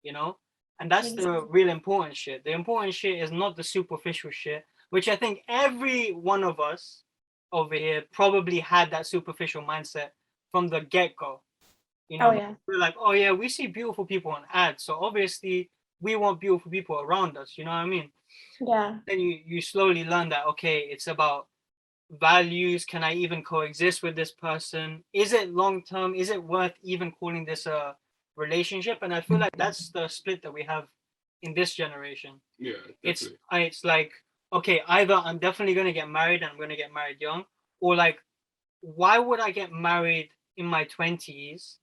you know? And that's the real important shit. The important shit is not the superficial shit, which I think every one of us over here probably had that superficial mindset from the get-go. You know, we're like, oh yeah, we see beautiful people on ads, so obviously we want beautiful people around us. You know what I mean? Yeah. Then you slowly learn that, okay, it's about values? Can I even coexist with this person? Is it long term? Is it worth even calling this a relationship? And I feel like that's the split that we have in this generation. Yeah, It's definitely. it's like, okay, either I'm definitely gonna get married and I'm gonna get married young, or like, why would I get married in my 20s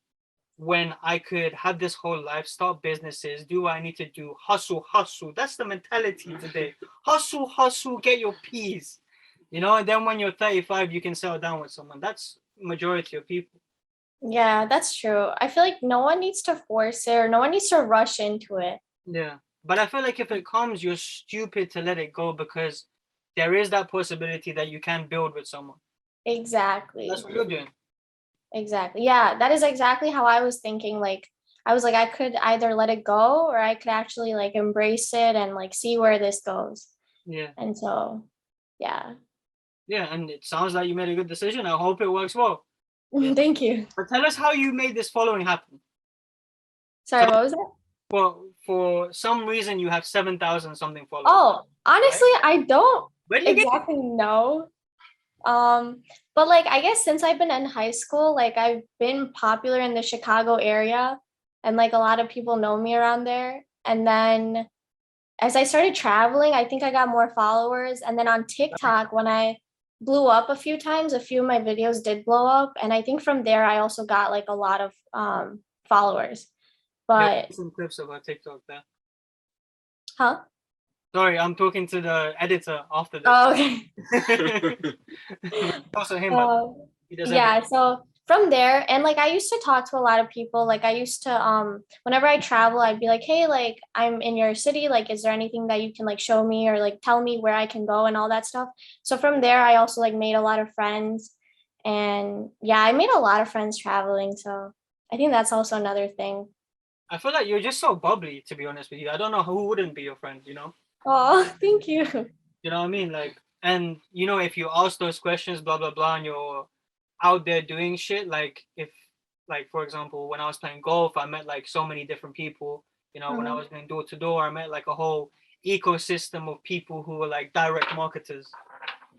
when I could have this whole life, start businesses, do what I need to do, hustle, hustle. That's the mentality today. Hustle, hustle, get your peas. You know, and then when you're 35, you can settle down with someone. That's majority of people. Yeah, that's true. I feel like no one needs to force it or no one needs to rush into it. Yeah. But I feel like if it comes, you're stupid to let it go, because there is that possibility that you can build with someone. Exactly. That's what you're doing. Exactly. Yeah, that is exactly how I was thinking. Like, I was like, I could either let it go or I could actually like embrace it and like see where this goes. Yeah. And so, yeah. Yeah, and it sounds like you made a good decision. I hope it works well. Thank you. But tell us how you made this following happen. Sorry, what was that? For some reason, you have 7,000 something followers. Oh, honestly, I don't Where did you get exactly know. But like I guess since I've been in high school, like I've been popular in the Chicago area and like a lot of people know me around there. And then as I started traveling, I think I got more followers. And then on TikTok, when I blew up a few times, a few of my videos did blow up. And I think from there I also got like a lot of followers. But some clips of our TikTok there? huh? Sorry, I'm talking to the editor after this. Oh, okay. Also him, but he does Yeah, everything. so from there, and like I used to talk to a lot of people. Like I used to whenever I travel, I'd be like, hey, like I'm in your city, like is there anything that you can like show me or like tell me where I can go and all that stuff. So from there I also like made a lot of friends, and yeah, I made a lot of friends traveling. So I think that's also another thing. I feel like you're just so bubbly, to be honest with you. I don't know who wouldn't be your friend, you know? Oh, thank you. You know what I mean? Like, and you know, if you ask those questions, blah blah blah, and you're out there doing shit, like if, like for example, when I was playing golf, I met like so many different people. You know, when I was going door to door, I met like a whole ecosystem of people who were like direct marketers.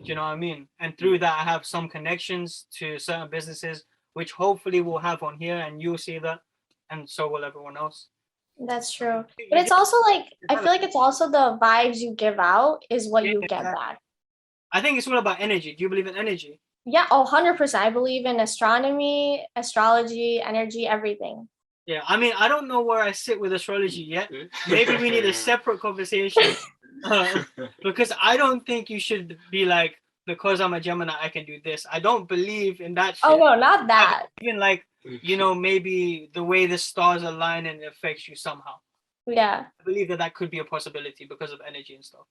Do you know what I mean? And through that, I have some connections to certain businesses, which hopefully we'll have on here, and you'll see that, and so will everyone else. That's true. But it's also like, I feel like it's also the vibes you give out is what you get back. I think it's all about energy. Do you believe in energy? Yeah, 100%. I believe in astronomy, astrology, energy, everything. Yeah, I mean, I don't know where I sit with astrology yet. Maybe we need a separate conversation. Because I don't think you should be like, because I'm a Gemini, I can do this. I don't believe in that shit. Oh, no, not that. Even like, you know, maybe the way the stars align and it affects you somehow. Yeah. I believe that could be a possibility because of energy and stuff.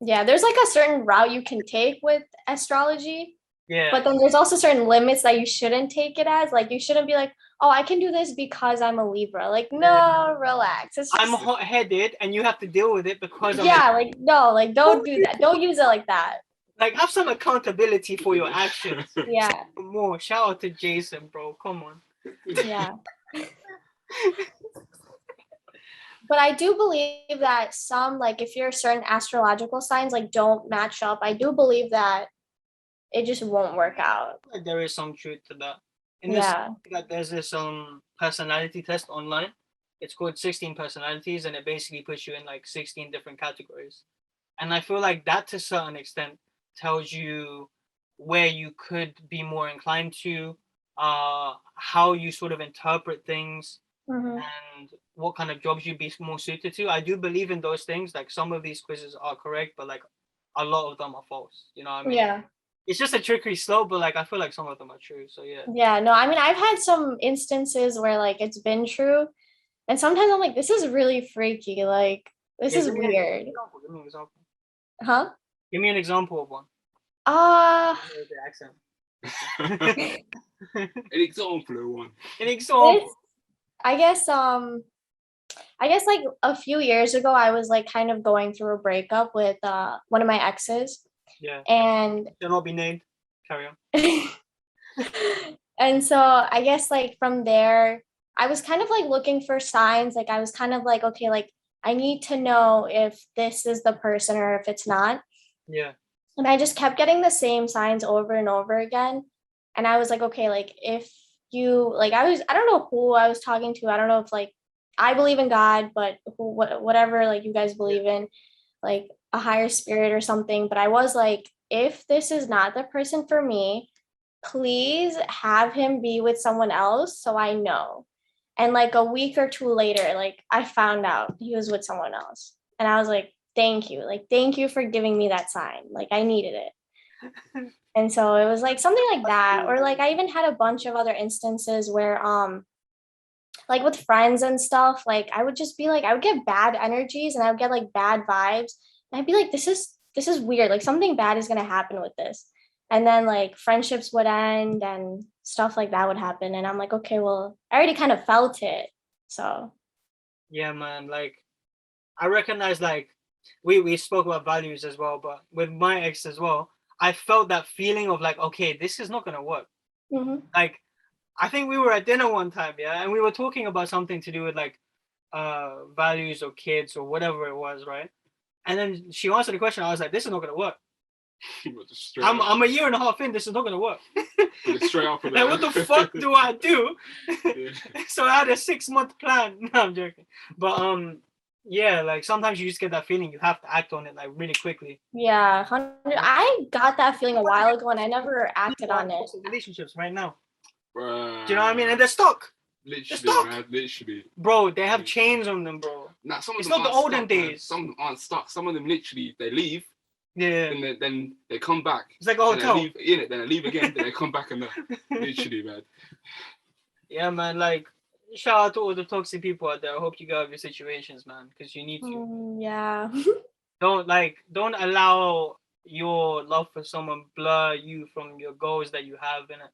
Yeah, there's like a certain route you can take with astrology. Yeah. But then there's also certain limits that you shouldn't take it as. Like you shouldn't be like, oh, I can do this because I'm a Libra. Like, no, relax. It's just, I'm hot-headed and you have to deal with it because like, no, like don't do that. Don't use it like that. Like, have some accountability for your actions. Yeah. More. Shout out to Jason, bro. Come on. Yeah. But I do believe that some, like, if you're certain astrological signs, like, don't match up, I do believe that it just won't work out. There is some truth to that. There's this personality test online. It's called 16 personalities, and it basically puts you in like 16 different categories. And I feel like that, to a certain extent, tells you where you could be more inclined to, how you sort of interpret things, and what kind of jobs you'd be more suited to. I do believe in those things. Like, some of these quizzes are correct, but like a lot of them are false. You know what I mean? Yeah. It's just a trickery slope, but like I feel like some of them are true. So yeah. Yeah, no, I mean, I've had some instances where like it's been true, and sometimes I'm like, this is really freaky. Like, this is weird. Give me an example. Huh? Give me an example of one. The accent. An example of one. An example. I guess like a few years ago, I was like kind of going through a breakup with one of my exes. Yeah. And shall not be named. Carry on. And so I guess like from there, I was kind of like looking for signs. Like I was kind of like, okay, like I need to know if this is the person or if it's not. Yeah. And I just kept getting the same signs over and over again. And I was like, okay, like if you like I don't know who I was talking to. I don't know if like I believe in God, but whatever like you guys believe in, like a higher spirit or something. But I was like, if this is not the person for me, please have him be with someone else so I know. And like a week or two later, like I found out he was with someone else. And I was like, thank you. Like, thank you for giving me that sign. Like I needed it. And so it was like something like that. Or like I even had a bunch of other instances where like with friends and stuff, like I would just be like, I would get bad energies and I would get like bad vibes. And I'd be like, this is weird. Like something bad is gonna happen with this. And then like friendships would end and stuff like that would happen. And I'm like, okay, well, I already kind of felt it. So yeah, man, like I recognize like we spoke about values as well, but with my ex as well, I felt that feeling of like, okay, this is not gonna work. Like I think we were at dinner one time, yeah, and we were talking about something to do with like values or kids or whatever it was, right? And then she answered the question. I was like, this is not gonna work. I'm a year and a half in. This is not gonna work. Straight up. Like, what the fuck do I do? Yeah. So I had a 6-month plan. No, I'm joking. But yeah, like sometimes you just get that feeling. You have to act on it like really quickly. Yeah, I got that feeling a while ago, and I never acted on it. Relationships right now. Do you know what I mean? And they're stuck. Literally, man, literally. Bro, they have chains on them, bro. Nah, some of it's them not the olden stuck, days. Man. Some of them aren't stuck. Some of them literally, they leave. Yeah. And then they come back. It's like a hotel. Then they leave again. Then they come back and literally, man. Yeah, man. Like, shout out to all the toxic people out there. I hope you get out of your situations, man, because you need to. Yeah. Don't allow your love for someone blur you from your goals that you have in it.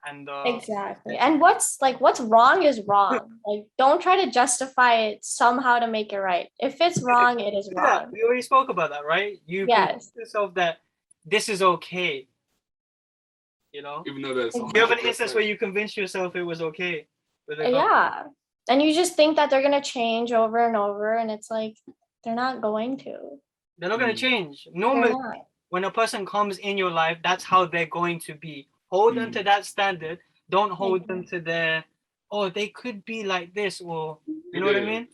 And exactly. And what's wrong is wrong. Like, don't try to justify it somehow to make it right. If it's wrong, it is wrong. Yeah, we already spoke about that, right? You convince yourself that this is okay. You know? Even though there's you have an instance where you convince yourself it was okay. Yeah. And you just think that they're gonna change over and over, and it's like they're not going to. They're not gonna change. Normally when a person comes in your life, that's how they're going to be. Hold them to that standard. Don't hold them to their, oh, they could be like this, or you know what I mean?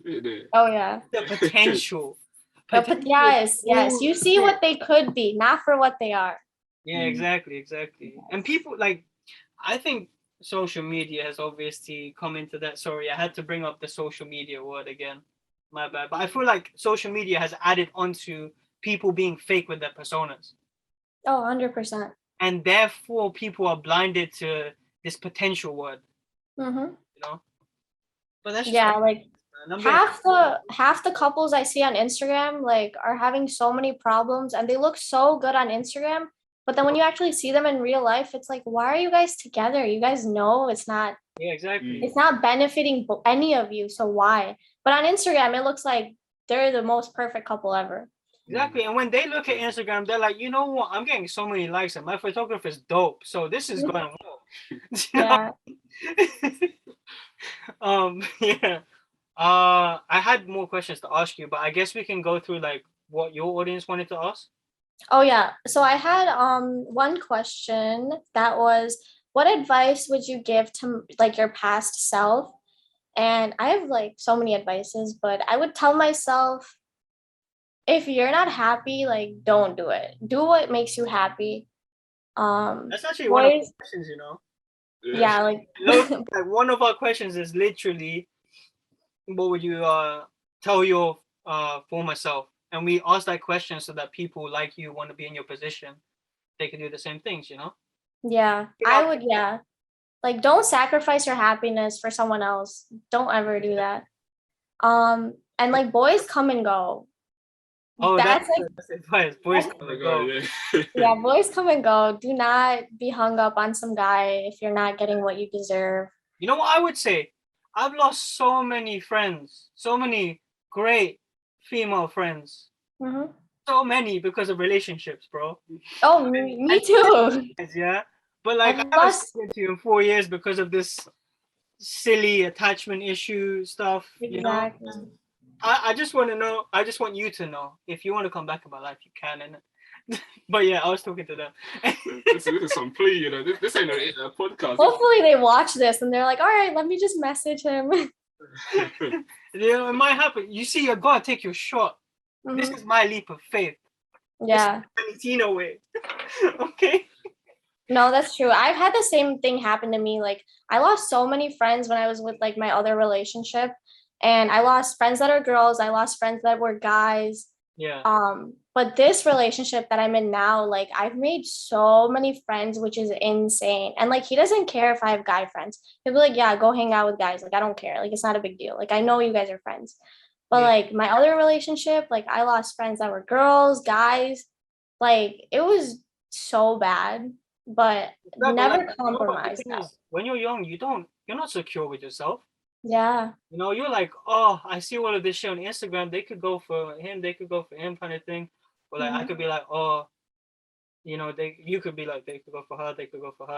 Oh yeah. The potential. Yes. You see what they could be, not for what they are. Yeah, exactly. And people like, I think social media has obviously come into that. Sorry, I had to bring up the social media word again. My bad. But I feel like social media has added onto people being fake with their personas. Oh, 100%. And therefore, people are blinded to this potential word. You know, but that's just like half the couples I see on Instagram like are having so many problems, and they look so good on Instagram. But then when you actually see them in real life, it's like, why are you guys together? You guys know it's not. Yeah, exactly. It's not benefiting any of you, so why? But on Instagram, it looks like they're the most perfect couple ever. Exactly. And when they look at Instagram, they're like, you know what? I'm getting so many likes and my photographer is dope. So this is going well. Yeah. I had more questions to ask you, but I guess we can go through like what your audience wanted to ask. Oh yeah. So I had one question that was, what advice would you give to like your past self? And I have like so many advices, but I would tell myself, if you're not happy, like don't do it. Do what makes you happy. That's actually one of the questions, you know. Yeah, like one of our questions is literally, what would you tell your former self? And we ask that question so that people like you want to be in your position. They can do the same things, you know. Yeah, I would. Yeah, like don't sacrifice your happiness for someone else. Don't ever do that. And like boys come and go. Oh, that's advice. Boys come and go. Yeah, boys come and go. Do not be hung up on some guy if you're not getting what you deserve. You know what I would say? I've lost so many friends, so many great female friends. So many because of relationships, bro. Oh, me too. Yeah, but like I haven't spoken to you in 4 years because of this silly attachment issue stuff. Exactly. You know? I just want to know. I just want you to know. If you want to come back in my life, you can. But yeah, I was talking to them. This is some plea, you know. This ain't a podcast. Hopefully they watch this and they're like, all right, let me just message him. You know, it might happen. You see, you gotta take your shot. This is my leap of faith. Yeah. This is the Tina way. Okay. No, that's true. I've had the same thing happen to me. Like, I lost so many friends when I was with like my other relationship, and I lost friends that are girls. I lost friends that were guys. Yeah. But this relationship that I'm in now, like, I've made so many friends, which is insane. And like, he doesn't care if I have guy friends. He'll be like, yeah, go hang out with guys. Like, I don't care. Like, it's not a big deal. Like, I know you guys are friends. But like my other relationship, like I lost friends that were girls, guys. Like, it was so bad, but never compromised that. When you're young, you're not secure with yourself. Yeah. You know, you're like, oh, I see all of this shit on Instagram. They could go for him, kind of thing. Or like, I could be like, oh, you know, you could be like, they could go for her,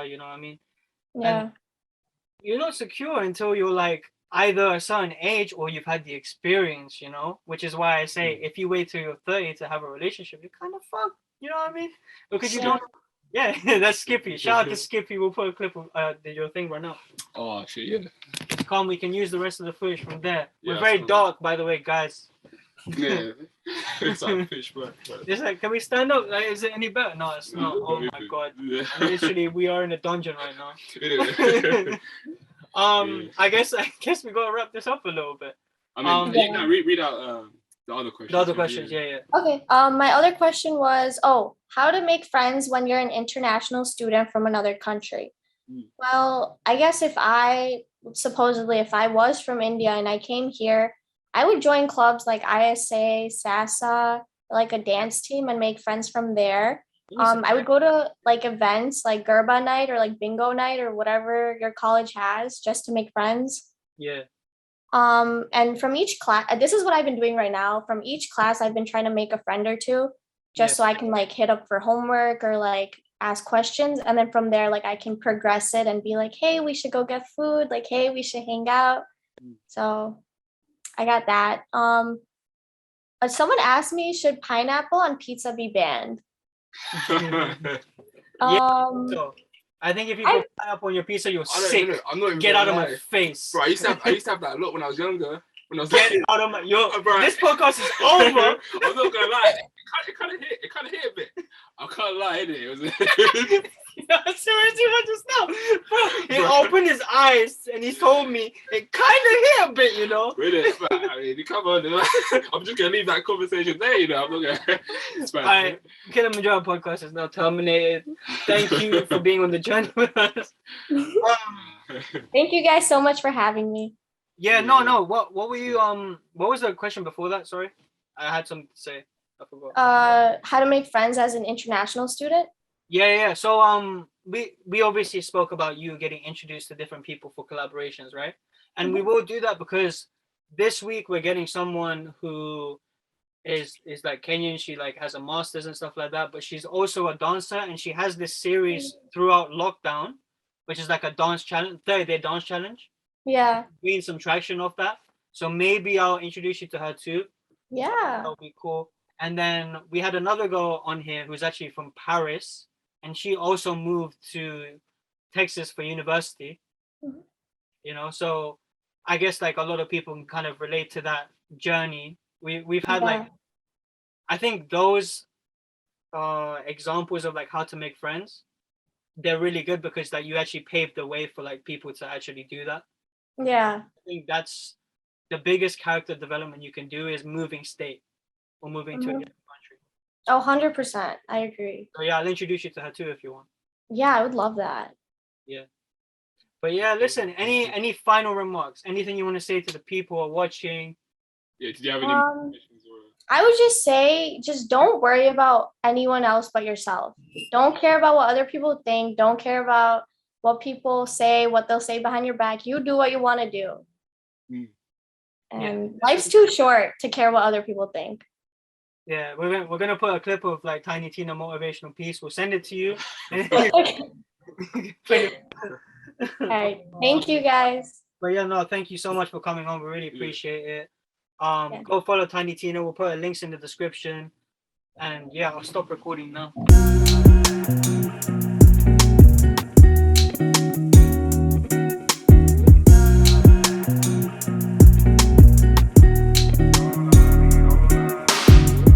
you know what I mean? Yeah. And you're not secure until you're like either a certain age or you've had the experience, you know, which is why I say if you wait till you're 30 to have a relationship, you're kind of fucked, you know what I mean? Because you don't. Yeah, that's Skippy. Shout out to Skippy. We'll put a clip of your thing right now. Oh shit, yeah. Come, we can use the rest of the footage from there. Yeah, we're very cool. dark, by the way, guys. Yeah, it's like fish, but it's like, can we stand up? Like, is it any better? No, it's not. Oh my god. Yeah. Literally, we are in a dungeon right now. I guess we gotta wrap this up a little bit. I mean, you can read out the other questions. The other questions, yeah. Okay. My other question was, how to make friends when you're an international student from another country? Well, I guess if I was from India and I came here, I would join clubs like ISA, SASA, like a dance team, and make friends from there. I would go to like events like Garba night or like bingo night or whatever your college has just to make friends. Yeah. And from each class, this is what I've been doing right now. From each class, I've been trying to make a friend or two just so I can like hit up for homework or like ask questions. And then from there, like I can progress it and be like, hey, we should go get food. Like, hey, we should hang out. So I got that. Someone asked me, should pineapple on pizza be banned? So I think if you put pineapple on your pizza, you're sick. I'm not even Get out of my face. Bro, I used to have that look when I was younger. Get out of my this podcast is over. I'm not gonna lie. It kind of hit a bit. I can't lie, innit? It was seriously, what just now? Bro, he opened his eyes and he told me it kind of hit a bit, you know. Really? I mean, come on. I'm just gonna leave that conversation there, you know. I'm not gonna. Kilimanjaro Podcast is now terminated. Thank you for being on the journey with us. Thank you guys so much for having me. Yeah, no. What were you what was the question before that? Sorry, I had something to say. I forgot. How to make friends as an international student? Yeah. So we obviously spoke about you getting introduced to different people for collaborations, right? And we will do that because this week we're getting someone who is like Kenyan. She like has a master's and stuff like that, but she's also a dancer and she has this series throughout lockdown, which is like a dance challenge, 30-day dance challenge. Yeah. Gain some traction off that. So maybe I'll introduce you to her too. Yeah. That'll be cool. And then we had another girl on here who's actually from Paris, and she also moved to Texas for university. You know, so I guess like a lot of people can kind of relate to that journey. We've had like, I think those examples of like how to make friends, they're really good because like you actually paved the way for like people to actually do that. Yeah. I think that's the biggest character development you can do is moving state or moving to a different country. 100%. I agree. So yeah, I'll introduce you to her too if you want. Yeah, I would love that. Yeah. But yeah, listen, any final remarks? Anything you want to say to the people who are watching? Yeah, did you have any questions? I would just say, just don't worry about anyone else but yourself. Don't care about what other people think. Don't care about what people say, what they'll say behind your back. You do what you want to do. And life's too short to care what other people think. Yeah, we're gonna put a clip of like TinyTina motivational piece. We'll send it to you. All right, thank you guys. But yeah, no, thank you so much for coming on. We really appreciate it. Go follow TinyTina. We'll put links in the description. And yeah, I'll stop recording now.